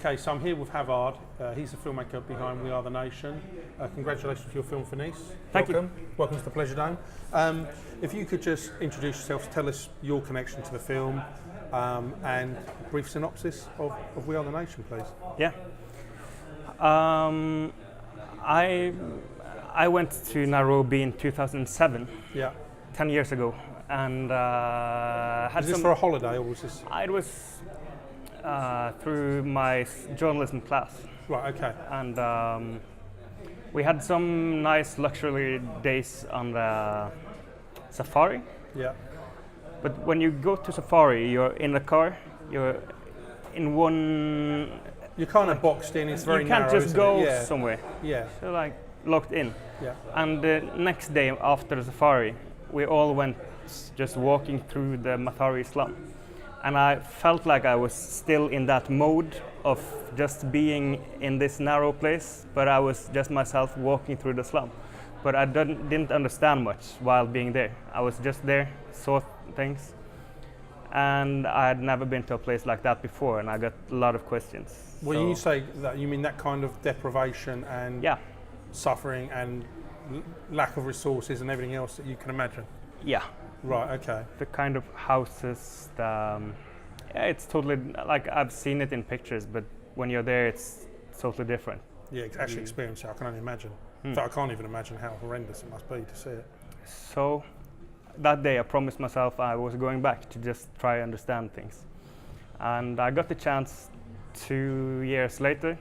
Okay, so I'm here with Havard. He's the filmmaker behind We Are the Nation. Congratulations for your film for Nice. Thank you. Welcome to the Pleasure Dome. If you could just introduce yourself, tell us your connection to the film, and a brief synopsis of We Are the Nation, please. Yeah. I went to Nairobi in 2007. Yeah. 10 years ago, and had Was this for a holiday or was this? It was through my journalism class. Right. Okay. And we had some nice luxury days on the safari. Yeah. But when you go to safari, you're in the car. You're in one. You're kind of boxed in. It's very narrow. You can't just go somewhere. Yeah. So like locked in. Yeah. And the next day after the safari, we all went just walking through the Mathari slum. And I felt like I was still in that mode of just being in this narrow place, but I was just myself walking through the slum. But I didn't understand much while being there. I was just there, saw things, and I had never been to a place like that before, and I got a lot of questions. Well, you say that, you mean that kind of deprivation and suffering and lack of resources and everything else that you can imagine? Yeah. Right, okay. The kind of houses, it's totally, like I've seen it in pictures, but when you're there, it's totally different. Yeah, actually experience it, I can only imagine. In fact, I can't even imagine how horrendous it must be to see it. So that day I promised myself I was going back to just try to understand things. And I got the chance 2 years later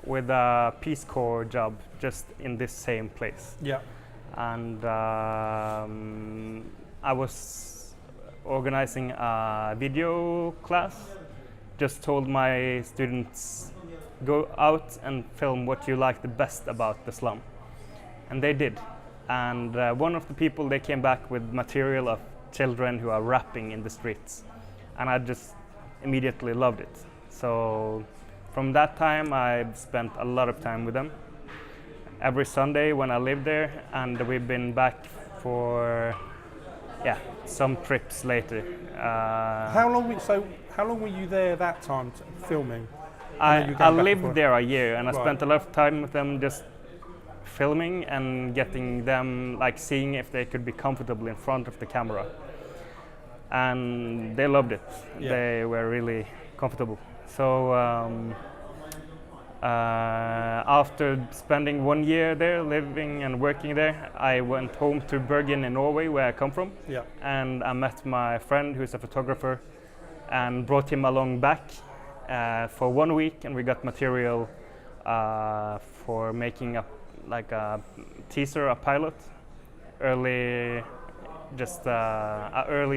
with a Peace Corps job just in this same place. Yeah. And I was organizing a video class. Just told my students, go out and film what you like the best about the slum. And they did. And one of the people, they came back with material of children who are rapping in the streets. And I just immediately loved it. So from that time, I've spent a lot of time with them. Every Sunday when I lived there, and we've been back for some trips later. How long were you there that time filming? I lived there a year, and I spent a lot of time with them just filming and getting them, like, seeing if they could be comfortable in front of the camera. And they loved it. Yeah. They were really comfortable. So after spending 1 year there, living and working there, I went home to Bergen in Norway, where I come from. Yeah. And I met my friend who's a photographer and brought him along back for 1 week, and we got material for making a teaser, a pilot, early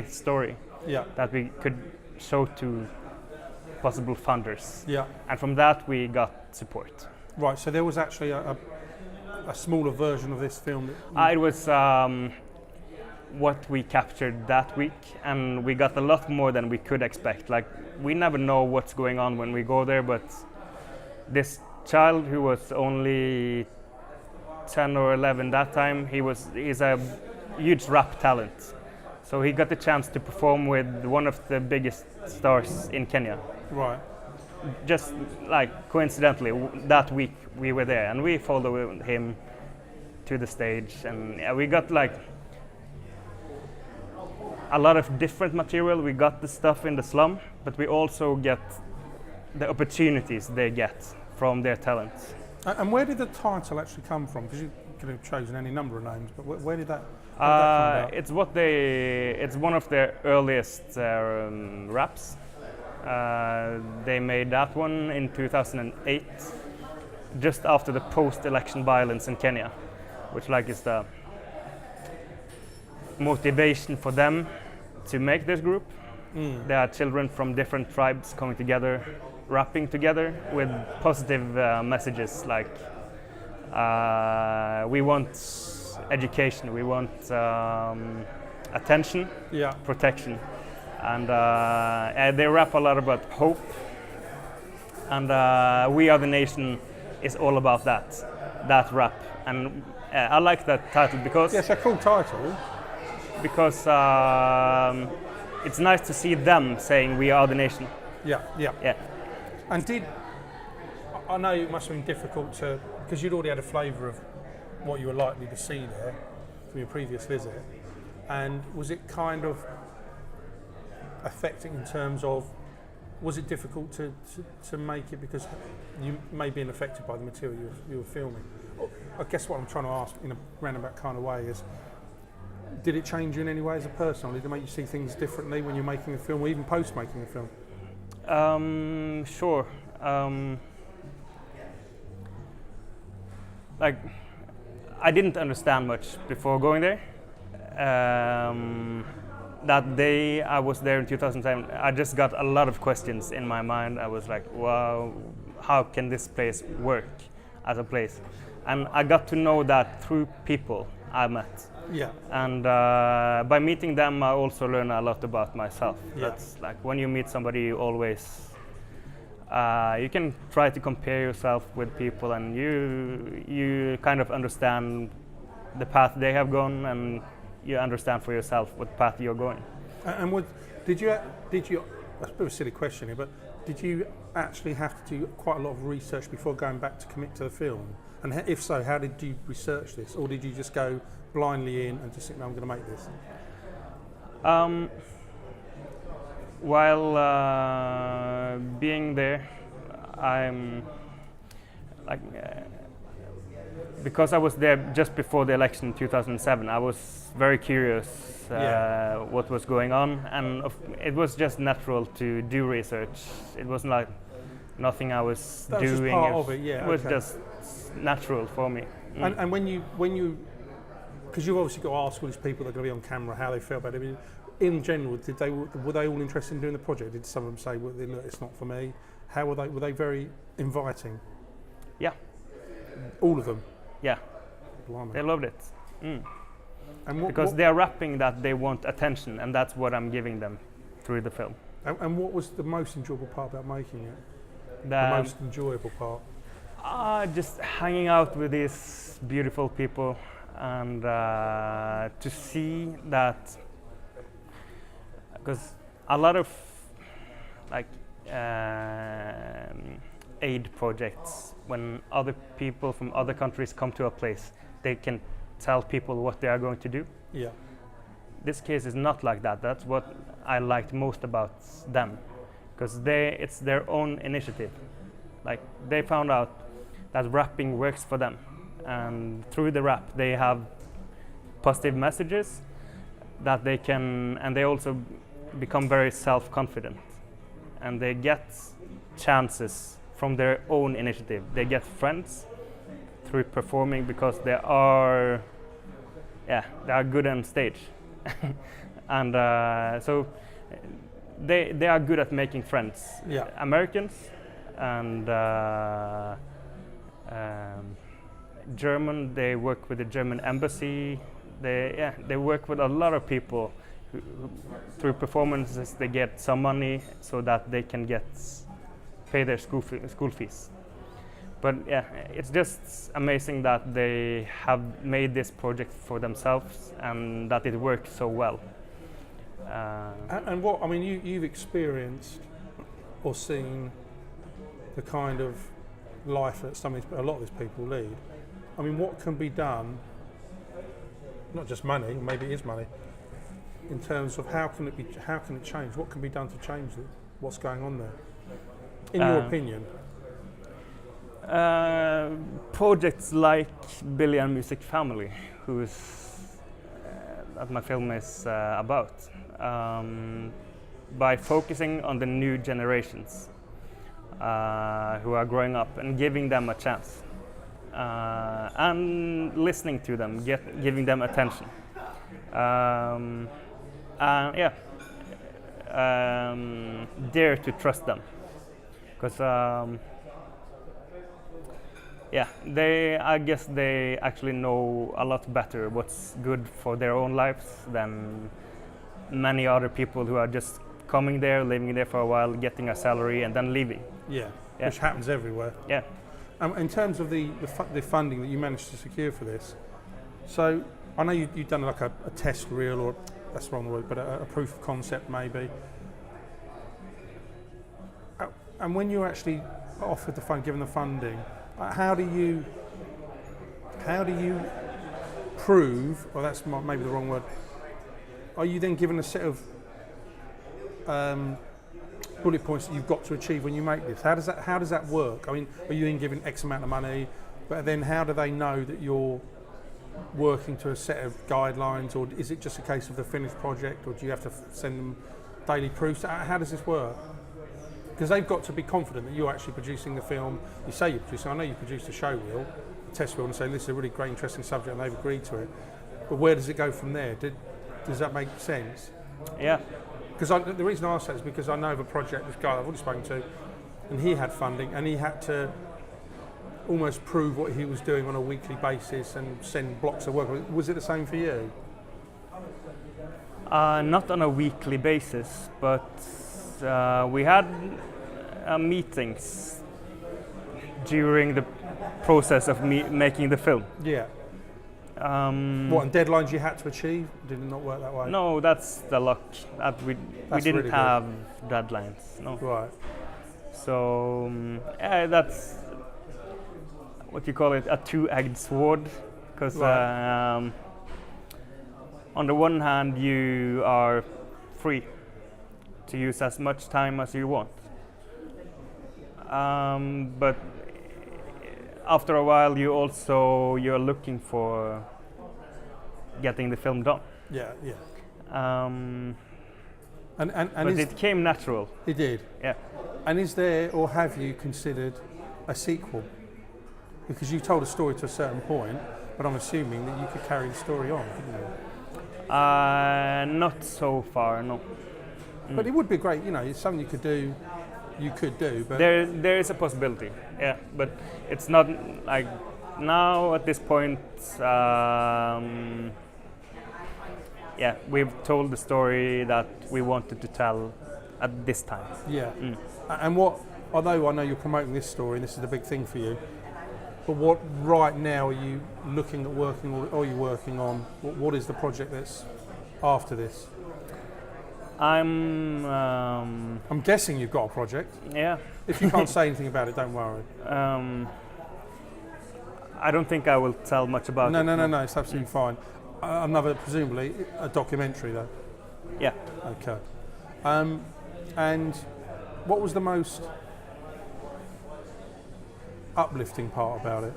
story that we could show to possible funders. Yeah. And from that we got support. Right, so there was actually a smaller version of this film? It was what we captured that week, and we got a lot more than we could expect. Like, we never know what's going on when we go there, but this child who was only 10 or 11 that time, he's a huge rap talent. So he got the chance to perform with one of the biggest stars in Kenya. Right. Just like coincidentally, that week we were there, and we followed him to the stage, and we got like a lot of different material. We got the stuff in the slum, but we also get the opportunities they get from their talents. And where did the title actually come from? Because you could have chosen any number of names, but where did that come about? It's one of their earliest raps. They made that one in 2008, just after the post-election violence in Kenya, which is the motivation for them to make this group. There are children from different tribes coming together, rapping together with positive messages like we want education, we want attention, protection. And they rap a lot about hope, and We Are the Nation is all about that rap. And I like that title because it's a cool title. Because it's nice to see them saying we are the nation. Yeah. And I know it must have been difficult to, because you'd already had a flavour of what you were likely to see there from your previous visit, and was it kind of affecting in terms of, was it difficult to make it because you may be affected by the material you were filming? I guess what I'm trying to ask in a roundabout kind of way is, did it change you in any way as a person, or did it make you see things differently when you're making a film, or even post making a film? Sure. Like, I didn't understand much before going there. That day I was there in 2007, I just got a lot of questions in my mind. I was like, wow, how can this place work as a place? And I got to know that through people I met. Yeah. And by meeting them, I also learned a lot about myself. Yeah. That's like when you meet somebody, you always you can try to compare yourself with people, and you kind of understand the path they have gone, and you understand for yourself what path you're going. And did you? That's a bit of a silly question here, but did you actually have to do quite a lot of research before going back to commit to the film? And if so, how did you research this, or did you just go blindly in and just think, no, I'm going to make this? While being there, I'm like, because I was there just before the election in 2007, I was very curious what was going on, and it was just natural to do research. It wasn't like nothing I was that doing. Was just part of it, yeah. It was just natural for me. And when you, because you've obviously got to ask all these people that are going to be on camera how they felt about it. In general, were they all interested in doing the project? Did some of them say, well, look, it's not for me? How were they? Were they very inviting? Yeah. All of them? Yeah. Blimey. They loved it. And because they're rapping that they want attention, and that's what I'm giving them through the film. And what was the most enjoyable part about making it? The most enjoyable part? Just hanging out with these beautiful people, and to see that, because a lot of like aid projects, when other people from other countries come to a place, they can tell people what they are going to do. Yeah. This case is not like that. That's what I liked most about them, because it's their own initiative. Like, they found out that rapping works for them, and through the rap they have positive messages that they can, and they also become very self-confident, and they get chances from their own initiative. They get friends through performing because they are good on stage. And so they are good at making friends. Yeah. Americans and German, they work with the German embassy. They work with a lot of people who through performances they get some money so that they can pay their school fees. But yeah, it's just amazing that they have made this project for themselves and that it works so well. And what, I mean, you've experienced or seen the kind of life that a lot of these people lead. I mean, what can be done, not just money, maybe it is money, in terms of how can it change? What can be done to change what's going on there? In your opinion? Projects like Billion Music Family, that my film is about, by focusing on the new generations who are growing up and giving them a chance, and listening to them, giving them attention, dare to trust them, because I guess they actually know a lot better what's good for their own lives than many other people who are just coming there, living there for a while, getting a salary, and then leaving. Yeah. Which happens everywhere. Yeah. In terms of the funding that you managed to secure for this, so I know you've done like a test reel, or that's the wrong word, but a proof of concept maybe. And when you're actually offered the fund, given the funding, how do you prove? Well, that's maybe the wrong word. Are you then given a set of bullet points that you've got to achieve when you make this? How does that work? I mean, are you then given X amount of money, but then how do they know that you're working to a set of guidelines, or is it just a case of the finished project, or do you have to send them daily proofs? How does this work? Because they've got to be confident that you're actually producing the film. You say you're producing. I know you produced a show reel, a test reel, and say this is a really great, interesting subject, and they've agreed to it. But where does it go from there? Does that make sense? Yeah. Because the reason I ask that is because I know of a project, this guy I've already spoken to, and he had funding, and he had to almost prove what he was doing on a weekly basis and send blocks of work. Was it the same for you? Not on a weekly basis, but we had meetings during the process of making the film. Yeah. What, and deadlines you had to achieve? Did it not work that way? No, that's the luck. That we didn't really have deadlines. No. Right. So yeah, that's what you call it, a two-edged sword. Because on the one hand, you are free to use as much time as you want. But after a while, you're looking for getting the film done. Yeah, yeah. But it came natural. It did. Yeah. And is there, or have you considered a sequel? Because you told a story to a certain point, but I'm assuming that you could carry the story on, couldn't you? Not so far, no. But it would be great, it's something you could do. But there is a possibility, yeah. But it's not like now at this point. Yeah, we've told the story that we wanted to tell at this time. Yeah. And although I know you're promoting this story, and this is the big thing for you, but what right now are you looking at working, or are you working on? What is the project that's after this? I'm guessing you've got a project. Yeah. If you can't say anything about it, don't worry. I don't think I will tell much about it. No, it's absolutely fine. Presumably, a documentary though. Yeah. Okay. And what was the most uplifting part about it?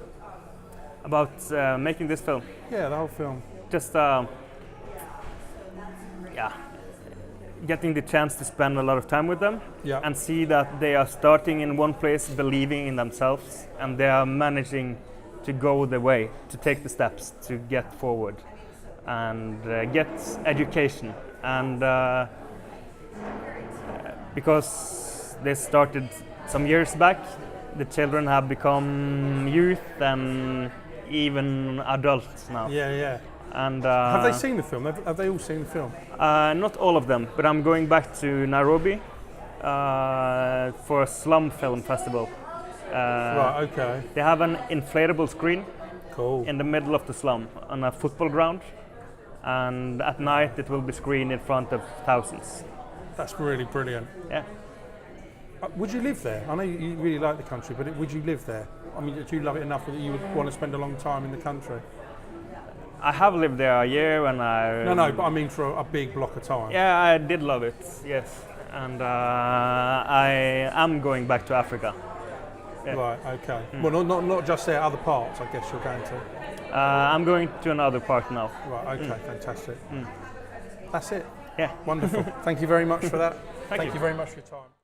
About making this film? Yeah, the whole film. Just, getting the chance to spend a lot of time with them, and see that they are starting in one place, believing in themselves, and they are managing to go the way, to take the steps to get forward and get education. And because they started some years back, the children have become youth and even adults now. Yeah. And have they seen the film? Have they all seen the film? Not all of them, but I'm going back to Nairobi for a slum film festival. Right, okay. They have an inflatable screen in the middle of the slum on a football ground, and at night it will be screened in front of thousands. That's really brilliant. Yeah. Would you live there? I know you really like the country, but would you live there? I mean, do you love it enough that you would want to spend a long time in the country? I have lived there a year when I... No, but I mean for a big block of time. Yeah, I did love it, yes. And I am going back to Africa. Yeah. Right, okay. Well, not just there, other parts, I guess you're going to. I'm going to another part now. Right, okay, fantastic. That's it. Yeah. Wonderful. Thank you very much for that. Thank you very much for your time.